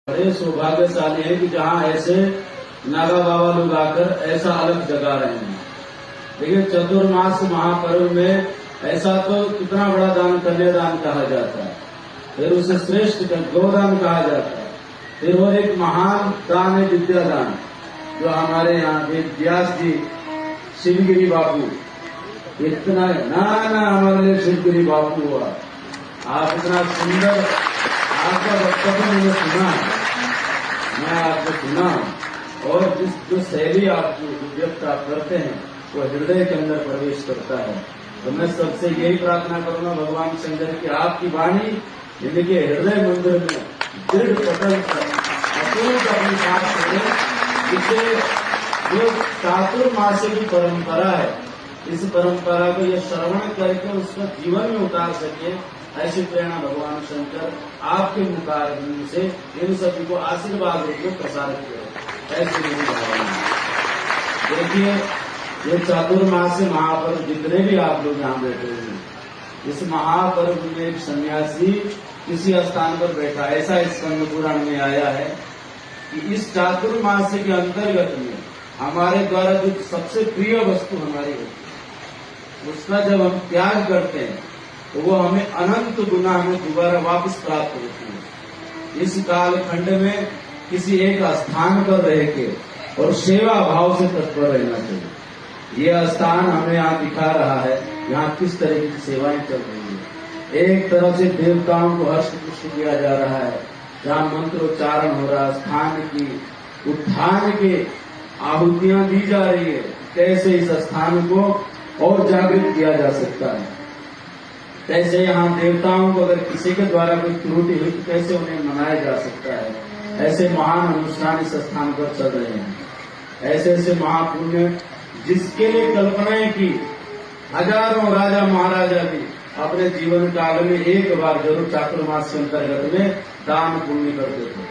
बड़े सौभाग्यशाली है कि जहाँ ऐसे नागा बाबा लोग आकर ऐसा अलग जगा रहे हैं। देखिए, चतुर्मास महापर्व में ऐसा तो कितना बड़ा दान कन्यादान कहा जाता है, फिर उसे श्रेष्ठ गोदान कहा जाता है, फिर और एक महान दान है विद्यादान, जो हमारे यहाँ व्यास जी शिवगिरी बापू इतना ना हमारे लिए शिवगिरी बापू हुआ। आप इतना सुंदर आपका वक्तव्य मैंने सुना, मैं आपको सुना, और जो शैली आप व्यक्त आप करते हैं वो हृदय के अंदर प्रवेश करता है। तो मैं सबसे यही प्रार्थना करूंगा भगवान शंकर की आपकी वाणी इनके हृदय मंदिर में दृढ़ पटल अटूट अपनी बात करें, जिससे जो चातुर्मास्य की परंपरा है, इस परंपरा को ये श्रवण करके उसका जीवन में उतार सके, ऐसी प्रेरणा भगवान शंकर आपके मुखारविंद से इन सभी को आशीर्वाद रूप में प्रसारित करें, ऐसी मेरी भावना है। देखिए, ये चातुर्मास्य महापर्व जितने भी आप लोग यहाँ बैठे हैं, इस महापर्व में एक सन्यासी किसी स्थान पर बैठा, ऐसा स्कंद पुराण में आया है कि इस चातुर्मास्य के अंतर्गत में हमारे द्वारा जो सबसे प्रिय वस्तु हमारी होती है, उसका जब हम त्याग करते हैं तो वो हमें अनंत गुना हमें दोबारा वापस प्राप्त होती है। इस कालखंड में किसी एक स्थान पर रह के और सेवा भाव से तत्पर रहना चाहिए। ये स्थान हमें यहाँ दिखा रहा है, यहाँ किस तरह की सेवाएं चल रही है। एक तरफ से देवताओं को हस्त पुष्ट किया जा रहा है, जहाँ मंत्रोच्चारण हो रहा है, स्थान की उत्थान के आहुतियां दी जा रही है, कैसे इस स्थान को और जागृत किया जा सकता है। कैसे यहाँ देवताओं को अगर किसी के द्वारा कोई त्रुटि हुई तो कैसे उन्हें मनाया जा सकता है। ऐसे महान अनुष्ठान इस स्थान पर चल रहे हैं। ऐसे ऐसे महापुण्य जिसके लिए कल्पनाएं की हजारों राजा महाराजा भी अपने जीवन काल में एक बार जरूर चातुर्मास के अंतर्गत में दान पुण्य करते थे।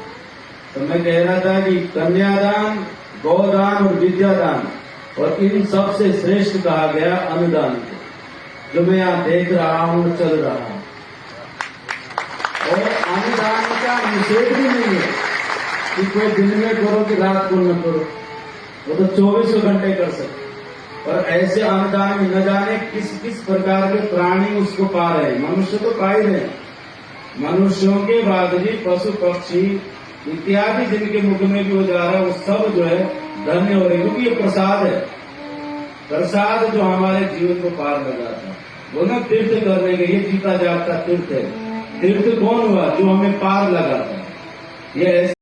तो मैं कह रहा था कि कन्यादान, गौदान और विद्यादान, और इन सबसे श्रेष्ठ कहा गया अन्नदान को, जो मैं यहाँ देख रहा हूँ, चल रहा हूँ। और अन्नदान का निषेध भी नहीं है कि कोई दिन में करो कि रात को न करो, वो तो 24 घंटे कर सकते। और ऐसे अन्नदान में न जाने किस किस प्रकार के प्राणी उसको पा रहे हैं। मनुष्य तो पा ही रहे, मनुष्यों के बाद भी पशु पक्षी इत्यादि जिनके मुख में भी हो जा रहा है, वो सब जो है धन्य हो रहे, क्योंकि ये प्रसाद है। प्रसाद जो हमारे जीवन को पार लगाता है, वो न तीर्थ करने के, ये जीता जागता तीर्थ है। तीर्थ कौन हुआ? जो हमें पार लगाता है। ये